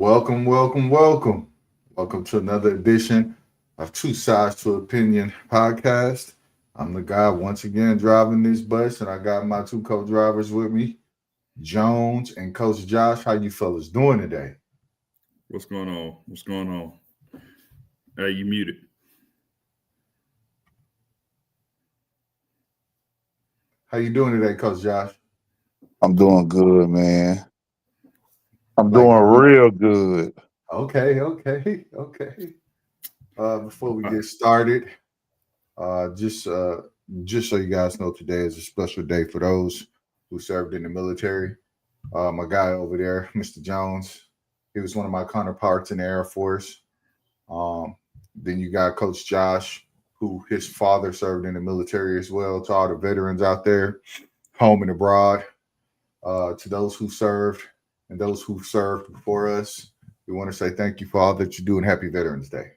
Welcome, welcome, welcome. Welcome to another edition of Two Sides to Opinion podcast. I'm the guy once again driving this bus, and I got my two co-drivers with me, Jones and Coach Josh. How you fellas doing today? What's going on? What's going on? Hey, you muted. How you doing today, Coach Josh? I'm doing good, man. I'm Like, doing real good. okay. Before we get started, just so you guys know, today is a special day for those who served in the military. My guy over there, Mr. Jones, he was one of my counterparts in the Air Force. Then you got Coach Josh, who his father served in the military as well. To all the veterans out there, home and abroad, to those who served and those who served before us, we want to say thank you for all that you do and happy Veterans Day.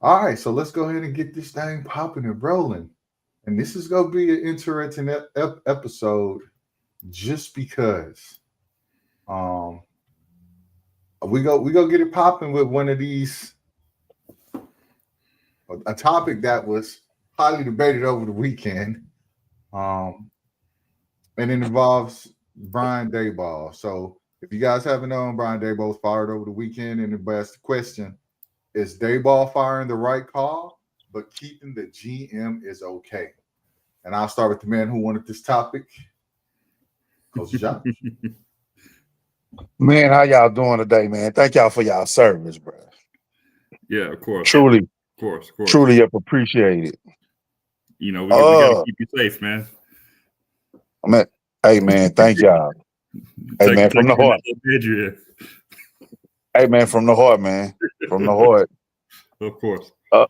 All right, so let's go ahead and get this thing popping and rolling. And this is going to be an interesting episode just because we go get it popping with one of these, a topic that was highly debated over the weekend, and it involves Brian Daboll. So if you guys haven't known, Brian Daboll was fired over the weekend, and the best question is Daboll firing the right call, but keeping the GM is okay. And I'll start with the man who wanted this topic, Coach Josh. Man, how y'all doing today, man? Thank y'all for y'all service, bro. Yeah, of course. Truly, Of course. truly appreciate it. You know, we gotta keep you safe, man. Hey, man, thank y'all. Hey, man, from the heart. Hey, man, from the heart, man. From the heart. Of course. Bro,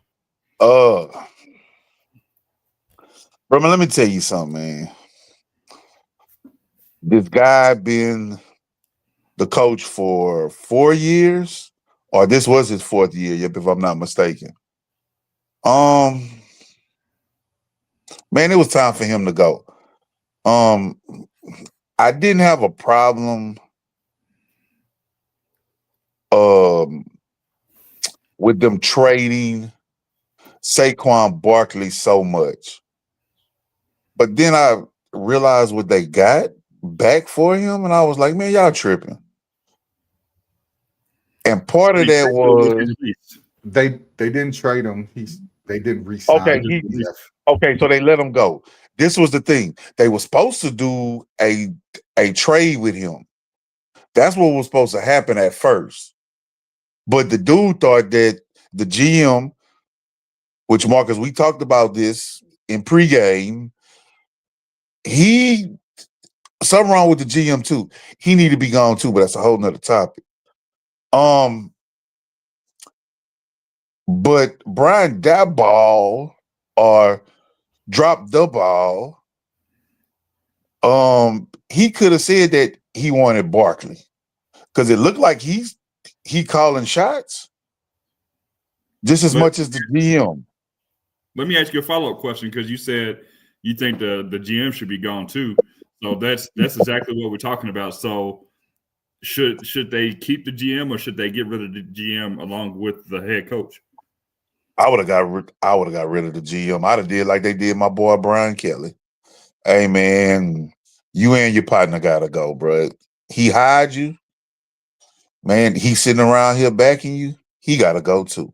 man, let me tell you something, man. This guy been the coach for 4 years, or this was his fourth year, if I'm not mistaken. Man, it was time for him to go. I didn't have a problem with them trading Saquon Barkley so much. But then I realized what they got back for him, and I was like, man, y'all tripping. And part of that was they didn't trade him. They didn't resign him. Okay, so they let him go. This was the thing. They were supposed to do a trade with him. That's what was supposed to happen at first. But the dude thought that the GM, which Marcus, we talked about this in pregame, something wrong with the GM too. He needed to be gone too, but that's a whole nother topic. But Brian Daboll, or Drop the Ball, he could have said that he wanted Barkley because it looked like he calling shots just as much as the GM. Let me ask you a follow-up question, because you said you think the GM should be gone too. So that's exactly what we're talking about. So should they keep the GM, or should they get rid of the GM along with the head coach? I would have got rid of the GM. I'd have did like they did my boy Brian Kelly. Hey man, you and your partner gotta go, bro. He hired you, man. He's sitting around here backing you. He gotta go too.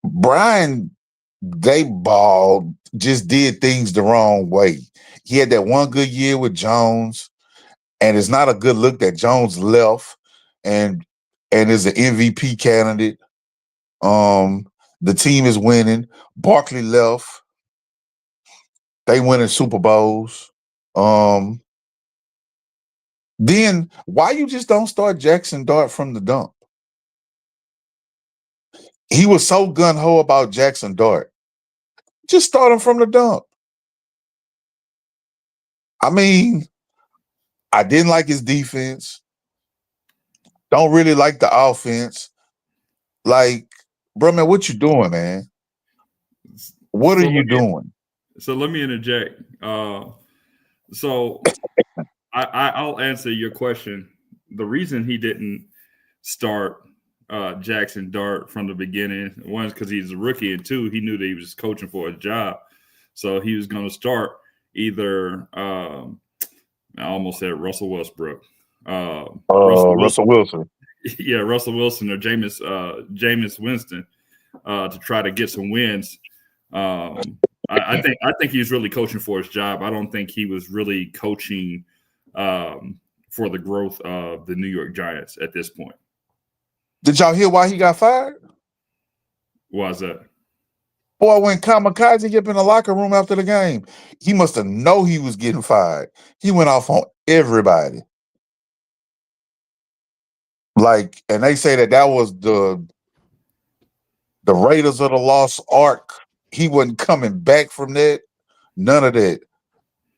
Brian Daboll just did things the wrong way. He had that one good year with Jones, and it's not a good look that Jones left and is an MVP candidate. The team is winning. Barkley left. They winning Super Bowls. Then why you just don't start Jackson Dart from the dump? He was so gung-ho about Jackson Dart. Just start him from the dump. I mean, I didn't like his defense. Don't really like the offense. Like, bro, man, what you doing, man? What are you doing? So let me interject. So I'll answer your question. The reason he didn't start Jackson Dart from the beginning, one is because he's a rookie, and two, he knew that he was coaching for a job. So he was going to start either I almost said Russell Westbrook. Russell Wilson. Yeah, Russell Wilson or Jameis Winston to try to get some wins. I think he's really coaching for his job. I don't think he was really coaching for the growth of the New York Giants at this point. Did y'all hear why he got fired? Why is that? Boy, when Kamikaze up in the locker room after the game, he must have known he was getting fired. He went off on everybody. Like, and they say that was the Raiders of the Lost Ark. He wasn't coming back from that. None of that.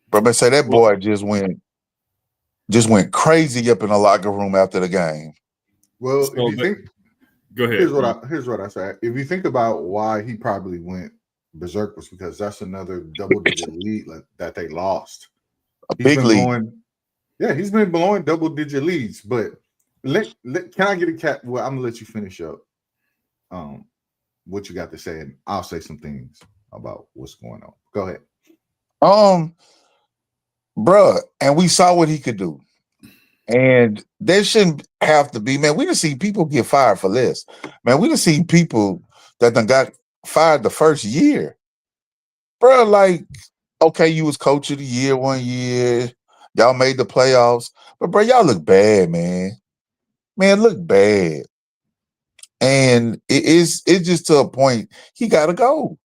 But they say that boy just went crazy up in the locker room after the game. Well, So, if you think, go ahead. Here's what I say. If you think about why he probably went berserk, was because that's another double-digit lead that they lost. Big lead. He's been blowing double-digit leads. But can I get a cap? Well, I'm gonna let you finish up. What you got to say, and I'll say some things about what's going on. Go ahead. Bruh, and we saw what he could do. And there shouldn't have to be, man. We done see people get fired for less. Man, we done see people that done got fired the first year. Bruh, like, okay, you was coach of the year 1 year. Y'all made the playoffs. But, bruh, y'all look bad, man. Man, look bad. And it's just to a point he got to go.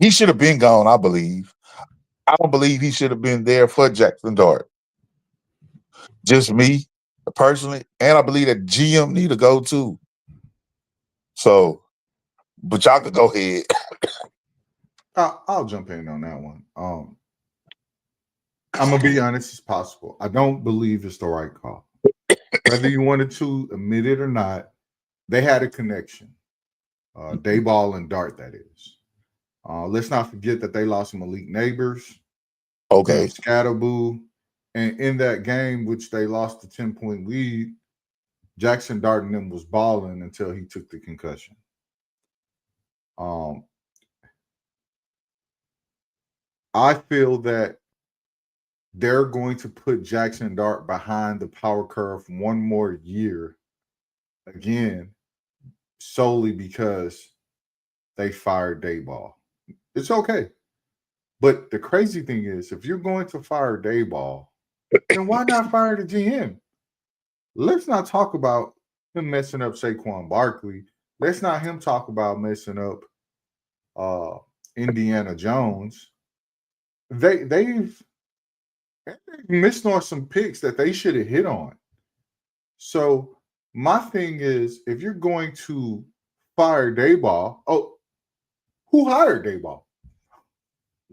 He should have been gone, I believe. I don't believe he should have been there for Jackson Dart. Just me, personally. And I believe that GM need to go too. So, but y'all could go ahead. I'll jump in on that one. I'm going to be honest as possible. I don't believe it's the right call. Whether you wanted to admit it or not, they had a connection. Daboll and Dart, that is. Let's not forget that they lost some elite neighbors. Okay. Scatterboo. And in that game, which they lost the 10-point lead, Jackson Dart and them was balling until he took the concussion. I feel that they're going to put Jackson Dart behind the power curve one more year again, solely because they fired Daboll. It's okay. But the crazy thing is, if you're going to fire Daboll, then why not fire the GM? Let's not talk about him messing up Saquon Barkley. Let's not him talk about messing up Indiana Jones. They've missed on some picks that they should have hit on. So my thing is, if you're going to fire Daboll, who hired Daboll?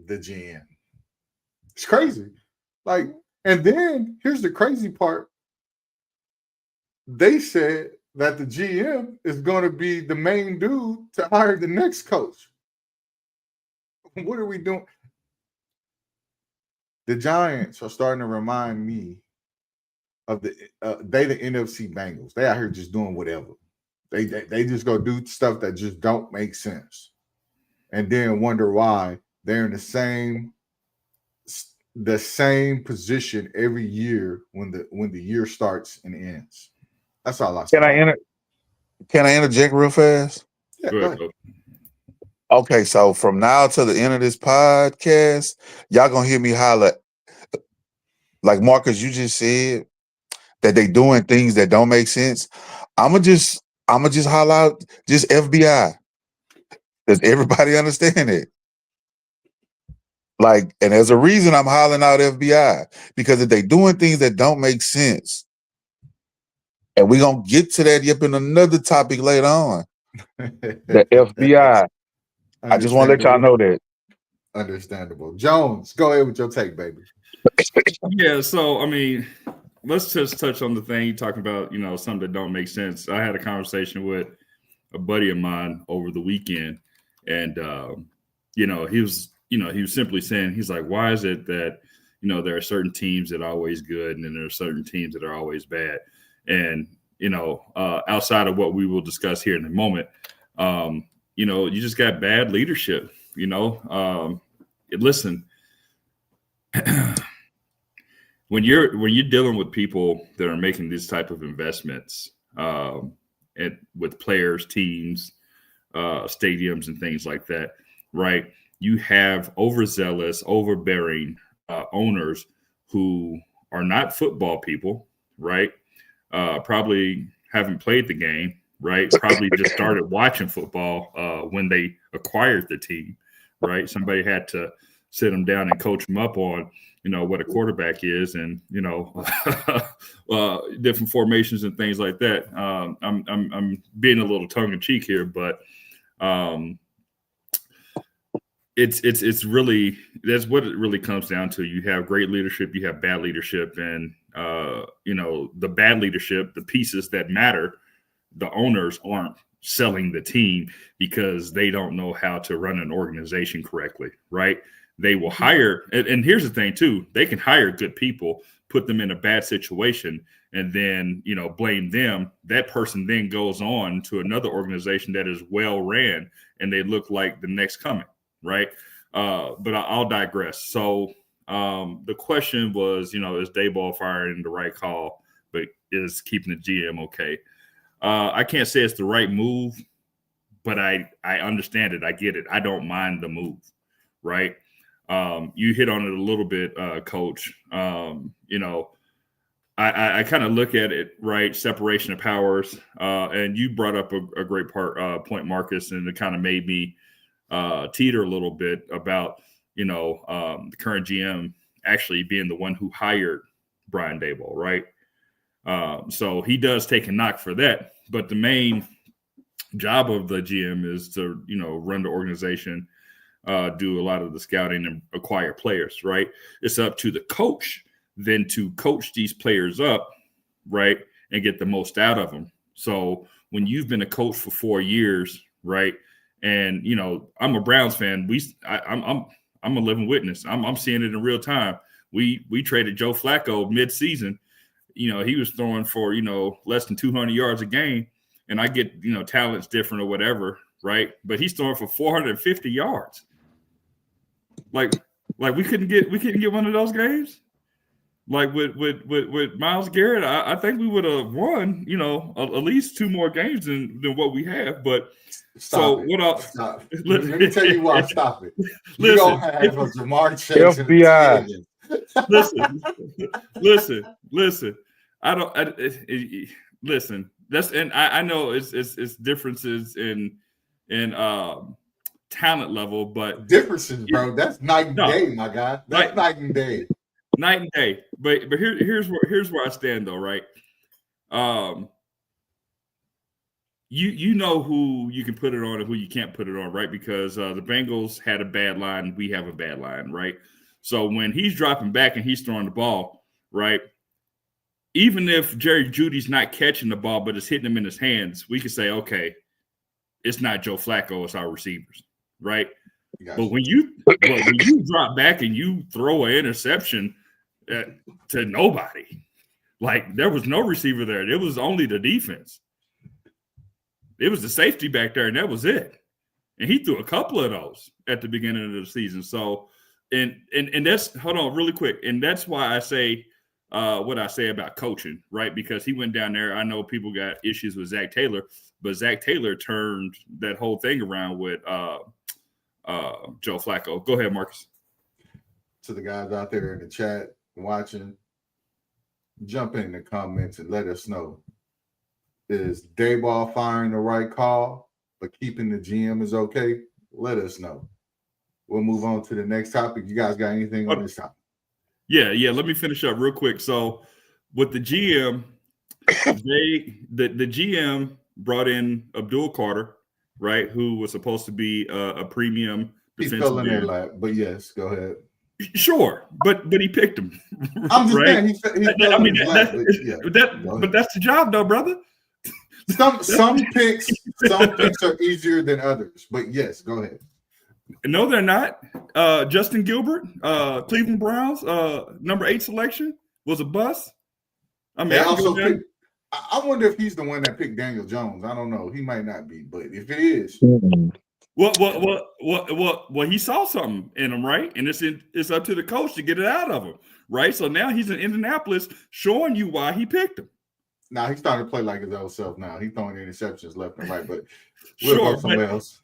The GM. It's crazy. Like, and then here's the crazy part. They said that the GM is going to be the main dude to hire the next coach. What are we doing? The Giants are starting to remind me of the NFC Bengals. They out here just doing whatever. They just go do stuff that just don't make sense, and then wonder why they're in the same position every year when the year starts and ends. That's all I say. Can I interject real fast? Yeah, go ahead. Okay, so from now to the end of this podcast, y'all gonna hear me holler, like Marcus, you just said, that they doing things that don't make sense. I'ma just holler out just FBI. Does everybody understand it? Like, and there's a reason I'm hollering out FBI, because if they doing things that don't make sense, and we're gonna get to that in another topic later on. The FBI. I just want to let y'all know that. Understandable. Jones, go ahead with your take, baby. Yeah, so I mean, let's just touch on the thing you're talking about, something that don't make sense. I had a conversation with a buddy of mine over the weekend, and he was simply saying, he's like, why is it that there are certain teams that are always good, and then there are certain teams that are always bad. And, outside of what we will discuss here in a moment, you just got bad leadership, listen, when you're dealing with people that are making these type of investments with players, teams, stadiums, and things like that, right? You have overzealous, overbearing owners who are not football people, right? Probably haven't played the game, right? Probably just started watching football when they acquired the team, right? Somebody had to sit them down and coach them up on, what a quarterback is, and different formations and things like that. I'm being a little tongue in cheek here, but it's really, that's what it really comes down to. You have great leadership, you have bad leadership, and the bad leadership, the pieces that matter, the owners aren't selling the team because they don't know how to run an organization correctly, right? They will hire, and here's the thing too, they can hire good people, put them in a bad situation, and then, blame them. That person then goes on to another organization that is well ran, and they look like the next coming, right? But I'll digress. So the question was, is Daboll firing the right call, but is keeping the GM okay? I can't say it's the right move, but I understand it. I get it. I don't mind the move, right? You hit on it a little bit, Coach. I kind of look at it, right? Separation of powers. And you brought up a great point, Marcus, and it kind of made me teeter a little bit about, the current GM actually being the one who hired Brian Daboll, right? So he does take a knock for that. But the main job of the GM is to, run the organization, do a lot of the scouting and acquire players, right? It's up to the coach then to coach these players up, right, and get the most out of them. So when you've been a coach for 4 years, right, and I'm a Browns fan. I'm a living witness. I'm seeing it in real time. We traded Joe Flacco mid-season. He was throwing for less than 200 yards a game, and I get talent's different or whatever, right? But he's throwing for 450 yards. Like we couldn't get one of those games. Like with Myles Garrett, I think we would have won, at least 2 more games than what we have. But Stop so it. what else? Stop. Let me tell you why. Stop it. You Listen, don't have a Jamar Chase. FBI. Listen. Listen. That's, and I know it's differences in talent level, but differences, bro. That's night and day, my guy. That's night and day. Night and day. But here's where I stand though, right? You know who you can put it on and who you can't put it on, right? Because the Bengals had a bad line, we have a bad line, right? So when he's dropping back and he's throwing the ball, right? Even if Jerry Jeudy's not catching the ball, but it's hitting him in his hands, we can say, okay, it's not Joe Flacco, it's our receivers, right? But when you drop back and you throw an interception to nobody, like there was no receiver there. It was only the defense. It was the safety back there, and that was it. And he threw a couple of those at the beginning of the season. So, and that's, hold on really quick. And that's why I say what I say about coaching, right? Because he went down there. I know people got issues with Zach Taylor, but Zach Taylor turned that whole thing around with Joe Flacco. Go ahead, Marcus. To the guys out there in the chat watching, jump in the comments and let us know. Is Daboll firing the right call, but keeping the GM is okay? Let us know. We'll move on to the next topic. You guys got anything on this topic? Yeah. Let me finish up real quick. So with the GM, the GM brought in Abdul Carter, right, who was supposed to be a premium defensive He's filling end. in lap, but yes, go ahead. Sure, but he picked him. I'm just right? saying but that's the job, though, brother. Some picks are easier than others, but yes, go ahead. No, they're not. Justin Gilbert, Cleveland Browns, number 8 selection was a bust. I mean, They I can also go down. picked. I wonder if he's the one that picked Daniel Jones. I don't know. He might not be, but if it is, Well, he saw something in him, right? And it's up to the coach to get it out of him, right? So now he's in Indianapolis showing you why he picked him. now he's starting to play like his old self now. He's throwing interceptions left and right, but Sure, we'll go somewhere else.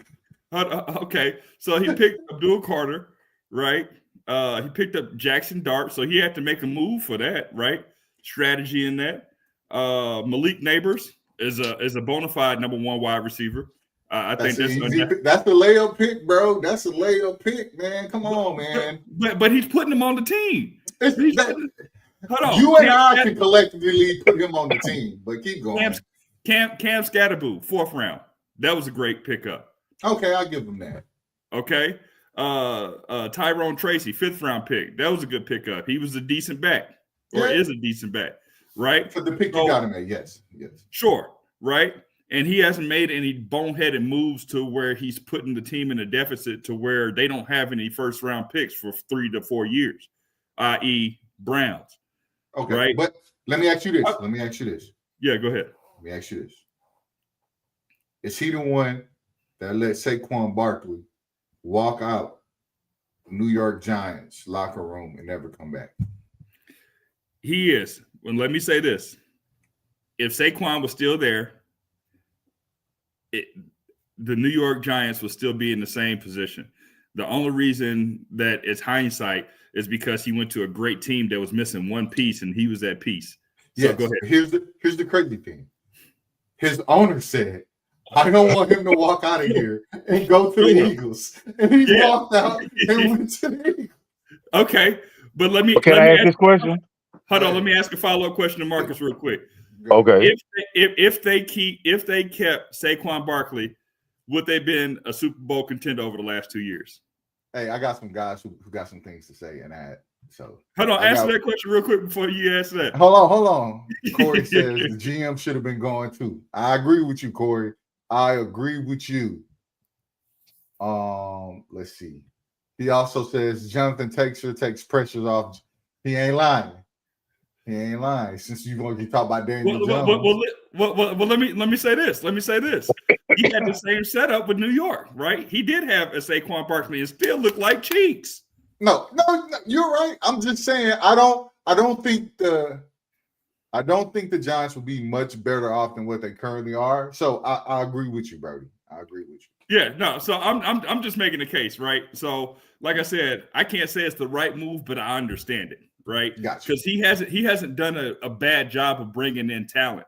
Okay, so he picked Abdul Carter, right? He picked up Jackson Dart, so he had to make a move for that, right? Strategy in that. Malik Neighbors is a bona fide number 1 wide receiver. I think that's the layup pick, bro. That's a layup pick, man. Come on, man. But he's putting him on the team. Hold on. You and I can collectively put him on the team, but keep going. Cam Scatterboo, 4th round. That was a great pickup. Okay, I'll give him that. Okay. Tyrone Tracy, 5th round pick. That was a good pickup. He was a decent back, or is a decent back, right? For the pick you got him at, yes. Sure, right? And he hasn't made any boneheaded moves to where he's putting the team in a deficit to where they don't have any 1st round picks for 3 to 4 years, i.e. Browns. Okay, right? But let me ask you this. Yeah, go ahead. Let me ask you this. Is he the one that let Saquon Barkley walk out the New York Giants locker room and never come back? He is. Well, let me say this. If Saquon was still there, the New York Giants would still be in the same position. The only reason that it's hindsight is because he went to a great team that was missing one piece, and he was that piece. So yes. Go ahead. Here's the crazy thing. His owner said, I don't want him to walk out of here and go to the Eagles. And he walked out and went to the Eagles. Okay. But let me ask this question? Hold on, let me ask a follow-up question to Marcus real quick. Okay. If they kept Saquon Barkley, would they been a Super Bowl contender over the last 2 years? Hey, I got some guys who got some things to say and add. So hold on, answer that question real quick before you answer that. Hold on. Corey says the GM should have been going too. I agree with you, Corey. I agree with you. Let's see. He also says Jonathan takes pressures off. He ain't lying. Since you're going to talk about Daniel Jones. Well, let me say this. He had the same setup with New York, right? He did have a Saquon Barkley and still looked like cheeks. No, you're right. I'm just saying I don't think the Giants will be much better off than what they currently are. So I agree with you, Brody. I agree with you. Yeah, no. So I'm just making a case, right? So like I said, I can't say it's the right move, but I understand it, right? Gotcha. Because he hasn't done a bad job of bringing in talent,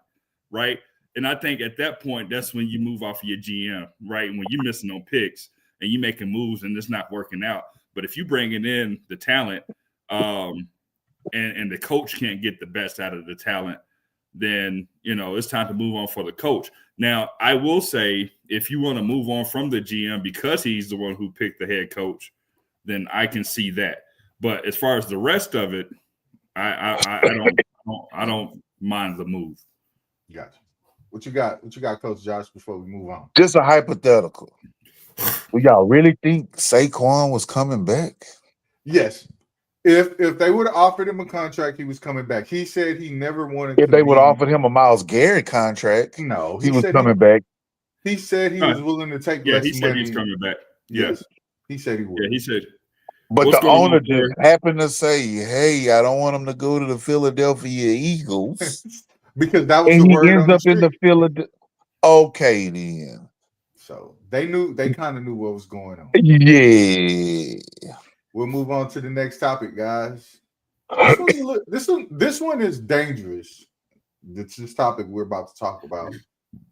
right? And I think at that point, that's when you move off of your GM, right? When you're missing on picks and you're making moves and it's not working out. But if you bringing in the talent, and the coach can't get the best out of the talent, then it's time to move on for the coach. Now, I will say, if you want to move on from the GM because he's the one who picked the head coach, then I can see that. But as far as the rest of it, I don't mind the move. Gotcha. What you got, Coach Josh, before we move on? Just a hypothetical. Do y'all really think Saquon was coming back? Yes. If they would have offered him a contract, he was coming back. He said he never wanted. If they would have offered him a Myles Garrett contract, no, he was coming back. He said he was willing to take less money. He said he's coming back. Yes, he said he would. Yeah, he said. But the owner just happened to say, "Hey, I don't want him to go to the Philadelphia Eagles." Because that was and the he word ends on up the in the Philadelphia. Okay, then. So they kind of knew what was going on. Yeah. We'll move on to the next topic, guys. This one is dangerous. This topic we're about to talk about.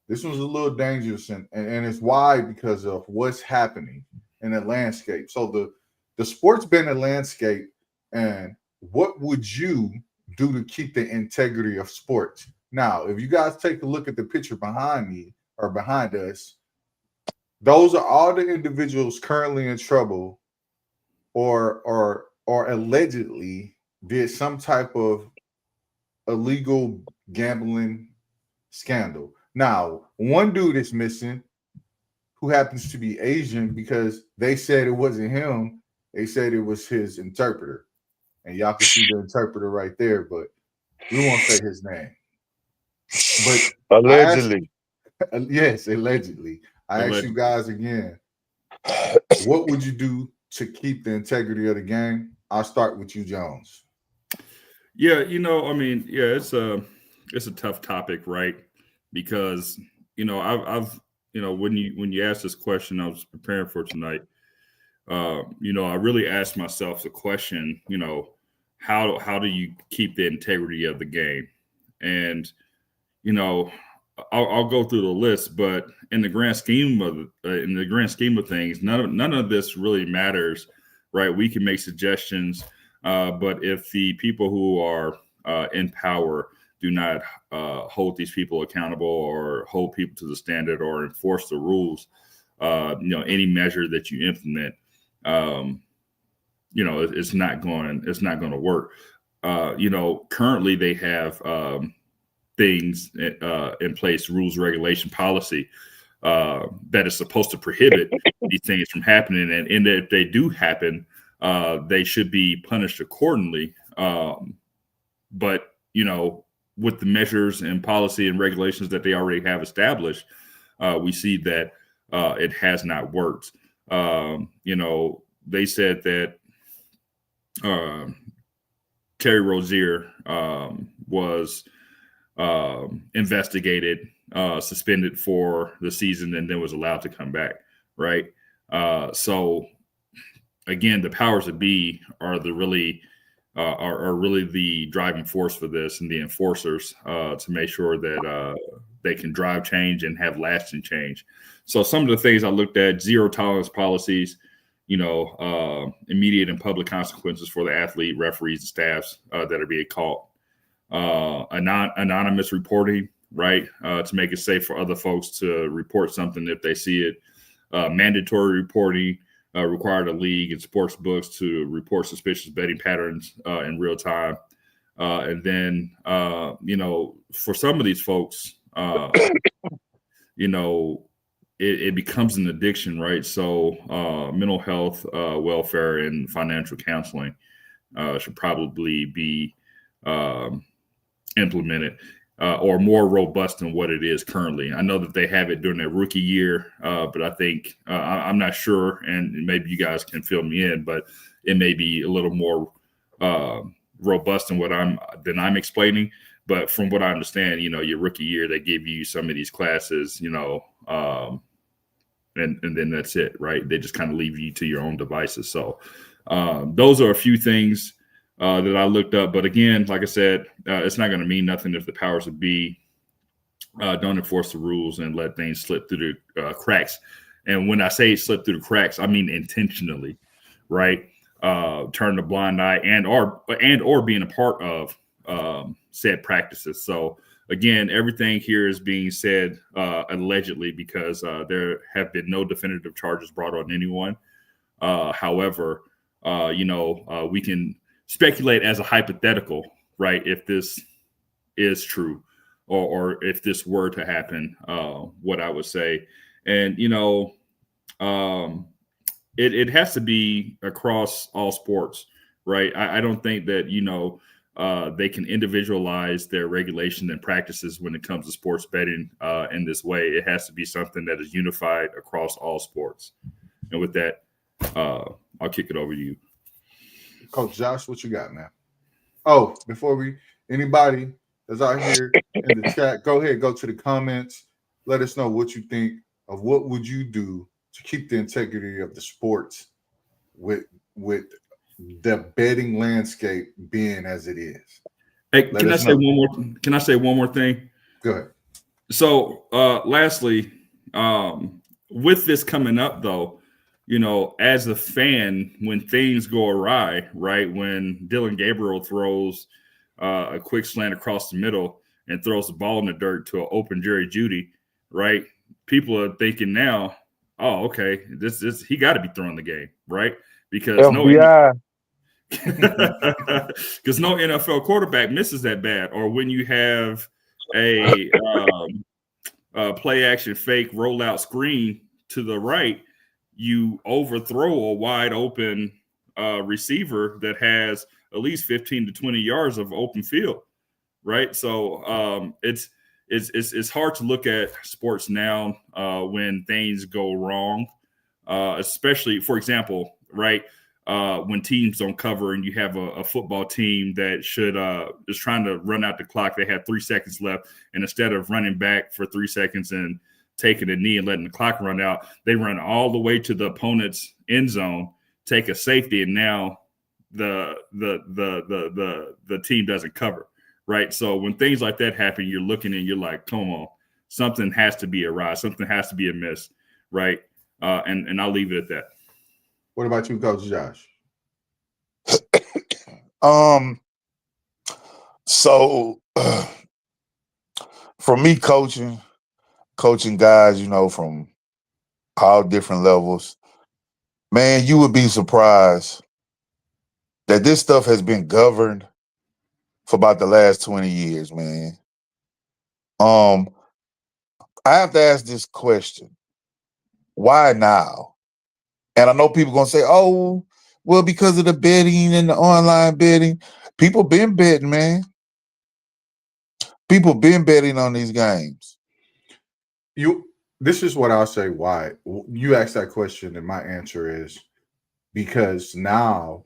This one's a little dangerous, and it's why, because of what's happening in the landscape. So the sports betting landscape, and what would you do to keep the integrity of sports? Now, if you guys take a look at the picture behind me or behind us, those are all the individuals currently in trouble or allegedly did some type of illegal gambling scandal. Now, one dude is missing who happens to be Asian, because they said it wasn't him. They said it was his interpreter. And y'all can see the interpreter right there, but we won't say his name. But Allegedly. yes, allegedly. I ask you guys again, what would you do to keep the integrity of the game? I'll start with you, Jones. Yeah, I mean, yeah, it's a tough topic, right? Because I've when you asked this question, I was preparing for tonight. I really asked myself the question, how do you keep the integrity of the game? And I'll go through the list, but in the grand scheme of things, none of this really matters, right? We can make suggestions, but if the people who are in power do not hold these people accountable or hold people to the standard or enforce the rules, any measure that you implement, it's not going to work. Currently they have things in place, rules, regulation, policy that is supposed to prohibit these things from happening. And if they do happen, they should be punished accordingly. But, with the measures and policy and regulations that they already have established, we see that it has not worked. They said that Terry Rozier was investigated, suspended for the season, and then was allowed to come back. Right. So again, the powers that be are really the driving force for this, and the enforcers to make sure that they can drive change and have lasting change. So some of the things I looked at: zero tolerance policies, immediate and public consequences for the athlete, referees, and staffs that are being caught. Anonymous reporting, right, to make it safe for other folks to report something if they see it. Mandatory reporting, require the league and sports books to report suspicious betting patterns in real time. And then, for some of these folks, it becomes an addiction, right? So mental health, welfare, and financial counseling should probably be implemented or more robust than what it is currently. I know that they have it during their rookie year, but I think I'm not sure, and maybe you guys can fill me in, but it may be a little more robust than I'm explaining. But from what I understand, your rookie year, they give you some of these classes, and then that's it, right? They just kind of leave you to your own devices. So those are a few things that I looked up. But again, like I said, it's not going to mean nothing if the powers that be don't enforce the rules and let things slip through the cracks. And when I say slip through the cracks, I mean intentionally, right? Turn the blind eye and or being a part of said practices. So again, everything here is being said allegedly because there have been no definitive charges brought on anyone. However, we can speculate as a hypothetical, right? If this is true or if this were to happen, what I would say. And, it has to be across all sports, right? I don't think that, they can individualize their regulation and practices when it comes to sports betting in this way. It has to be something that is unified across all sports. And with that, I'll kick it over to you. Coach Josh, what you got, man? Oh, before anybody that's out here in the chat, go ahead, go to the comments. Let us know what you think of what would you do to keep the integrity of the sports with the betting landscape being as it is. Hey, can I say one more thing? Go ahead. So lastly, with this coming up though, as a fan, when things go awry, right? When Dylan Gabriel throws a quick slant across the middle and throws the ball in the dirt to an open Jerry Jeudy, right? People are thinking now, oh, okay, this he got to be throwing the game, right? Because because no NFL quarterback misses that bad. Or when you have a play action fake rollout screen to the right, you overthrow a wide open receiver that has at least 15 to 20 yards of open field, right? So it's hard to look at sports now when things go wrong, especially, for example, right, when teams don't cover and you have a football team that is trying to run out the clock. They have 3 seconds left, and instead of running back for 3 seconds and taking a knee and letting the clock run out, they run all the way to the opponent's end zone, take a safety, and now the team doesn't cover, right? So when things like that happen, you're looking and you're like, come on, something has to be awry, something has to be amiss, right? And I'll leave it at that. What about you, Coach Josh? So for me, coaching guys, from all different levels, man, you would be surprised that this stuff has been governed for about the last 20 years, man. I have to ask this question. Why now? And I know people going to say, oh, well, because of the betting and the online betting. People been betting, man. People been betting on these games. This is what I'll say why. You asked that question, and my answer is because now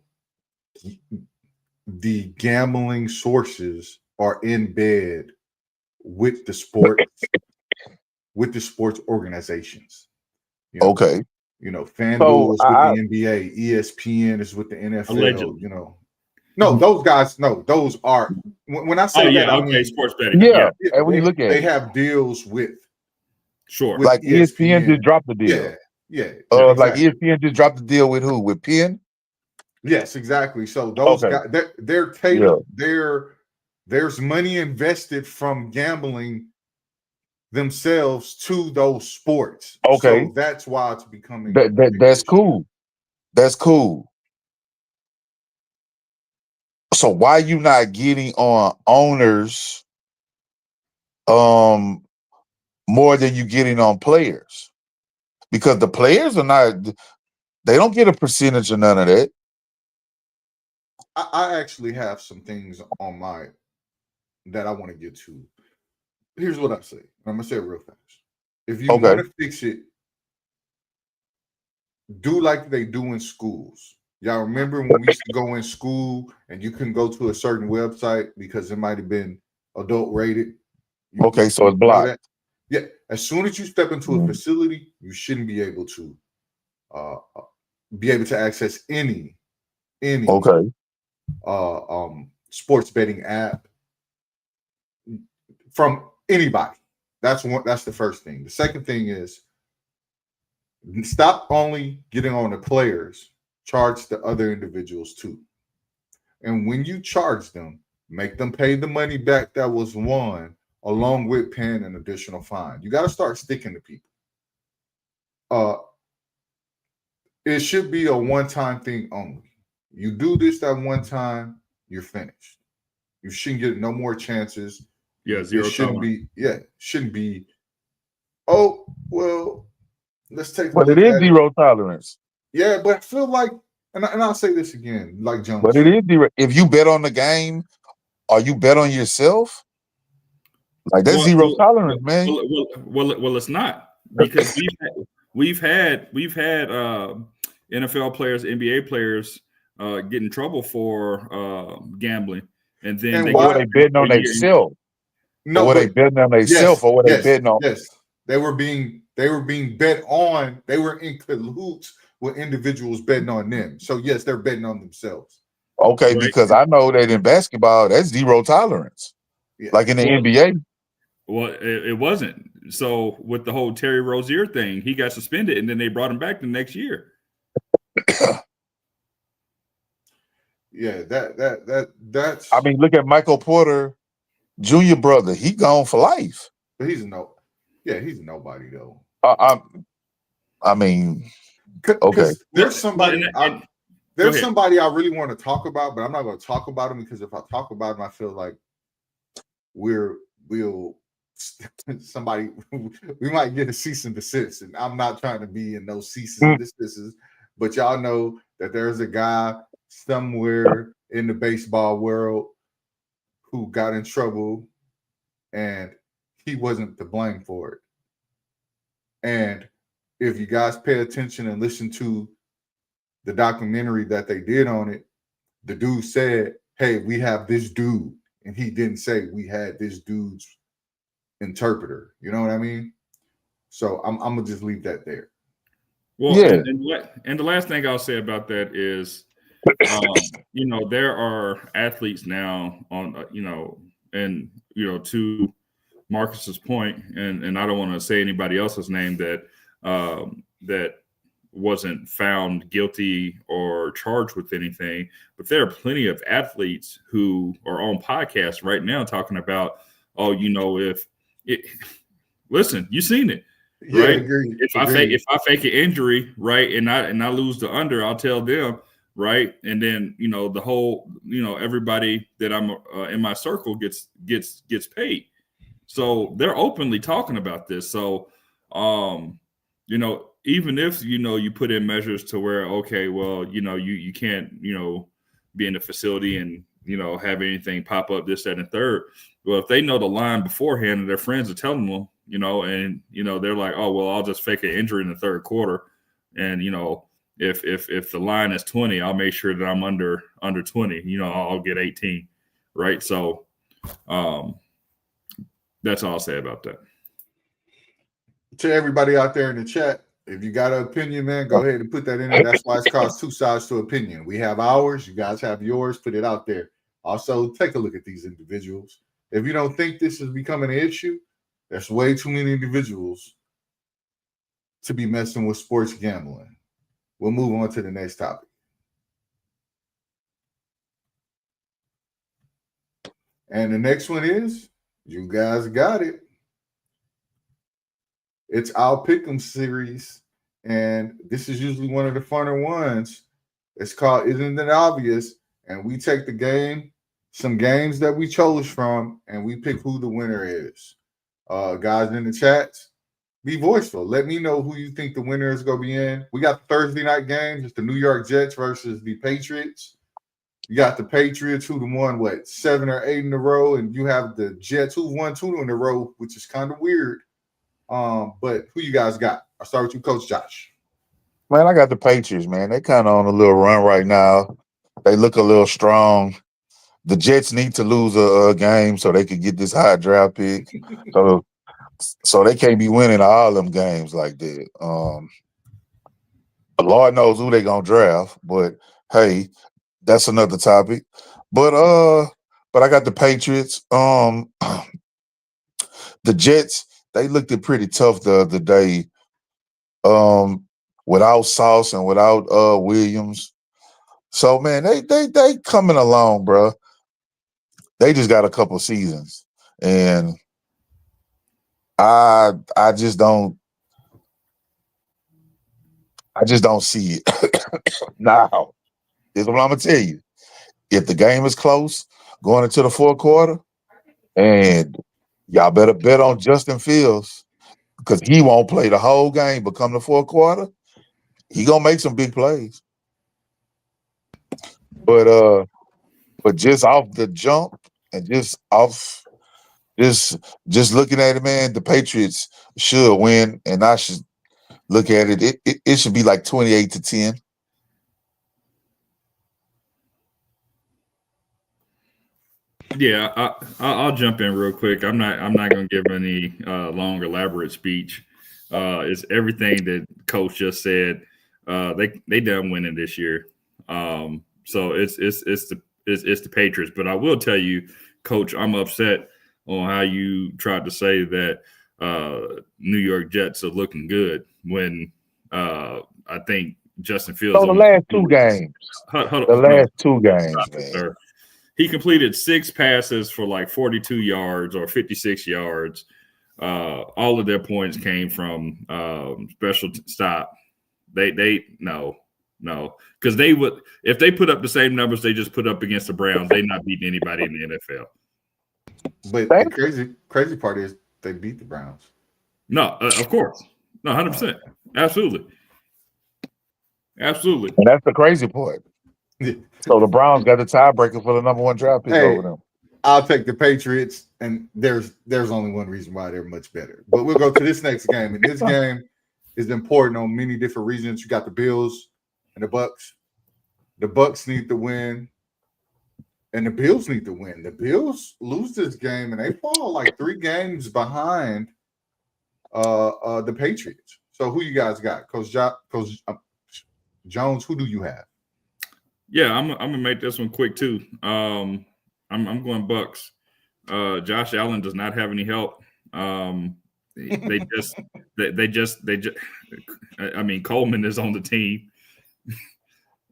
the gambling sources are in bed with the sports organizations. Okay. FanDuel is with the NBA, ESPN is with the NFL. Allegedly. No, those guys. No, those are. When I say that, I mean sports betting. Yeah, and when you look at they it, have deals with. Sure. With like ESPN just dropped the deal. Yeah. Exactly. Like ESPN just dropped the deal with who? With Penn? Yes, exactly. So those guys, they're tailored. Yeah. There's money invested from gambling themselves to those sports. Okay. So that's why it's becoming that's cool. That's cool. So why you not getting on owners more than you getting on players? Because the players are not, they don't get a percentage of none of that. I actually have some things on that I want to get to. Here's what I say. I'm gonna say it real fast. If you want to fix it, do like they do in schools. Y'all remember when we used to go in school and you couldn't go to a certain website because it might have been adult rated? So it's blocked. Yeah. As soon as you step into a facility, you shouldn't be able to access any sports betting app from anybody. That's the first thing. The second thing is stop only getting on the players, charge the other individuals too. And when you charge them, make them pay the money back that was won, along with paying an additional fine. You got to start sticking to people. It should be a one-time thing only. You do this that one time, you're finished. You shouldn't get no more chances. Yeah, zero tolerance. Shouldn't be. Oh, well, let's take. But it is zero tolerance. Yeah, but I feel like, and I'll say this again, like Jones. But it is zero. If you bet on the game, or you bet on yourself, like that's zero tolerance, man. Well, it's not, because we've had NFL players, NBA players get in trouble for gambling, and then they betting on themselves. No, were they betting on themselves, or were they betting on? Yes, they were being bet on. They were in cahoots with individuals betting on them. So yes, they're betting on themselves. Okay, right? Because I know that in basketball, that's zero tolerance. Yeah. Like in the NBA. Well, it wasn't. So with the whole Terry Rozier thing, he got suspended, and then they brought him back the next year. Yeah, that's. I mean, look at Michael Porter Jr. brother. He gone for life. But he's a nobody though. I mean, okay. There's somebody. Somebody I really want to talk about, but I'm not going to talk about him, because if I talk about him, I feel like we'll somebody, we might get a cease and desist, and I'm not trying to be in those ceases and desists, but y'all know that there's a guy somewhere in the baseball world who got in trouble, and he wasn't to blame for it. And if you guys pay attention and listen to the documentary that they did on it, the dude said, "Hey, we have this dude," and he didn't say we had this dude's interpreter. You know what I mean? So I'm gonna just leave that there. Well, Yeah. and the last thing I'll say about that is, you know, there are athletes now on, you know, and you know, to Marcus's point, and I don't want to say anybody else's name that that wasn't found guilty or charged with anything, but there are plenty of athletes who are on podcasts right now talking about, oh, you know, listen, you've seen it, Yeah, right? agreed. If I fake an injury, right, and I lose the under, I'll tell them, right, and then you know the whole, you know, everybody that I'm in my circle gets paid. So they're openly talking about this. So, you know, even if, you know, you put in measures to where, okay, well, you know, you can't, you know, be in the facility and, you know, have anything pop up, this, that, and third. Well, if they know the line beforehand and their friends are telling them, you know, and, you know, they're like, oh, well, I'll just fake an injury in the third quarter. And, you know, if the line is 20, I'll make sure that I'm under 20, you know, I'll get 18. Right. So, that's all I'll say about that. To everybody out there in the chat, if you got an opinion, man, go ahead and put that in there. That's why it's called Two Sides to Opinion. We have ours. You guys have yours. Put it out there. Also, take a look at these individuals. If you don't think this is becoming an issue, there's way too many individuals to be messing with sports gambling. We'll move on to the next topic. And the next one is, you guys got it. It's our Pick'em series, and this is usually one of the funner ones. It's called Isn't It Obvious? And we take some games that we chose from, and we pick who the winner is. Guys in the chats, be voiceful. Let me know who you think the winner is going to be in. We got the Thursday night games. It's the New York Jets versus the Patriots. You got the Patriots who won, 7 or 8 in a row, and you have the Jets who won 2 in a row, which is kind of weird. But who you guys got? I'll start with you, Coach Josh. Man, I got the Patriots, man. They kind of on a little run right now. They look a little strong. The Jets need to lose a game so they can get this high draft pick. So they can't be winning all them games like that. Lord knows who they gonna draft, but hey, that's another topic. But I got the Patriots. The Jets, they looked pretty tough the other day. Without Sauce and without Williams. So man, they coming along, bro. They just got a couple seasons, and I just don't see it. Now, here's what I'm gonna tell you: if the game is close going into the fourth quarter, and y'all better bet on Justin Fields because he won't play the whole game, but come the fourth quarter, he gonna make some big plays. But just off the jump and just looking at it, man, the Patriots should win, and I should look at it. It should be like 28-10. Yeah, I'll jump in real quick. I'm not going to give any long, elaborate speech. It's everything that Coach just said. They done winning this year. So it's the Patriots. But I will tell you, Coach, I'm upset on how you tried to say that New York Jets are looking good when I think Justin Fields. So the last two games. Last two games, man. Sir. He completed 6 passes for like 42 yards or 56 yards. All of their points came from special stop. They no, because they would, if they put up the same numbers they just put up against the Browns, they're not beating anybody in the NFL. But the crazy part is they beat the Browns. No, of course. No, 100%. Absolutely. Absolutely. And that's the crazy part. So the Browns got the tiebreaker for the number 1 draft pick over them. I'll take the Patriots, and there's only one reason why they're much better. But we'll go to this next game, and this game is important on many different reasons. You got the Bills and the Bucs. The Bucs need to win, and the Bills need to win. The Bills lose this game, and they fall like 3 games behind the Patriots. So who you guys got? Coach Jones, who do you have? Yeah, I'm gonna make this one quick too. I'm going Bucs. Josh Allen does not have any help. They just. I mean, Coleman is on the team.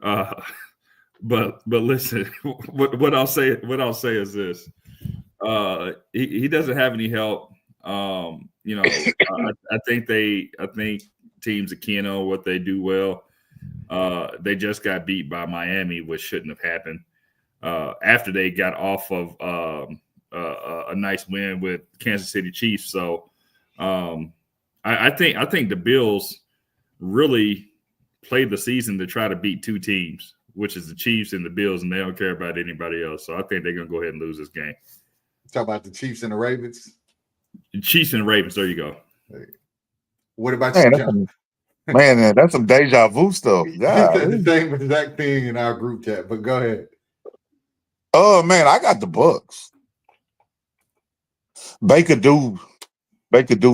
But listen, what I'll say is this: he doesn't have any help. You know, I think teams that know what they do well. They just got beat by Miami, which shouldn't have happened. After they got off of a nice win with Kansas City Chiefs, so I think the Bills really played the season to try to beat 2 teams, which is the Chiefs and the Bills, and they don't care about anybody else. So I think they're gonna go ahead and lose this game. Talk about the Chiefs and the Ravens. Chiefs and Ravens. There you go. What about you, John? Man, that's some deja vu stuff. Yeah, the same exact thing in our group chat. But go ahead. Oh man, I got the Bucs. Baker do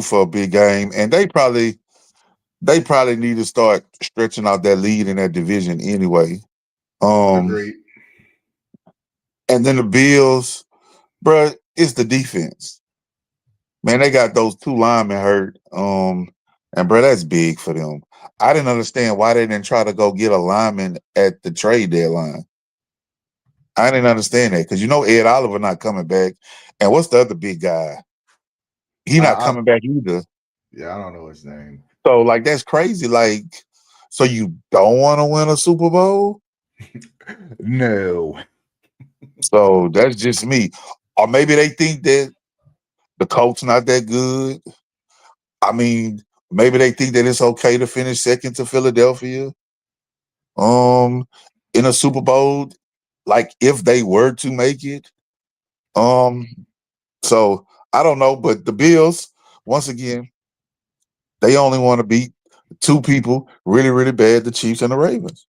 for a big game, and they probably need to start stretching out that lead in that division anyway. Agreed. And then the Bills, bro, it's the defense. Man, they got those 2 linemen hurt. And bro, that's big for them. I didn't understand why they didn't try to go get a lineman at the trade deadline. I didn't understand that because Ed Oliver not coming back. And what's the other big guy? He not coming back either. Yeah, I don't know his name. So, like, that's crazy. Like, so you don't want to win a Super Bowl? No. So that's just me. Or maybe they think that the coach not that good. I mean, maybe they think that it's okay to finish second to Philadelphia. In a Super Bowl, like if they were to make it. So I don't know, but the Bills, once again, they only want to beat 2 people really, really bad, the Chiefs and the Ravens.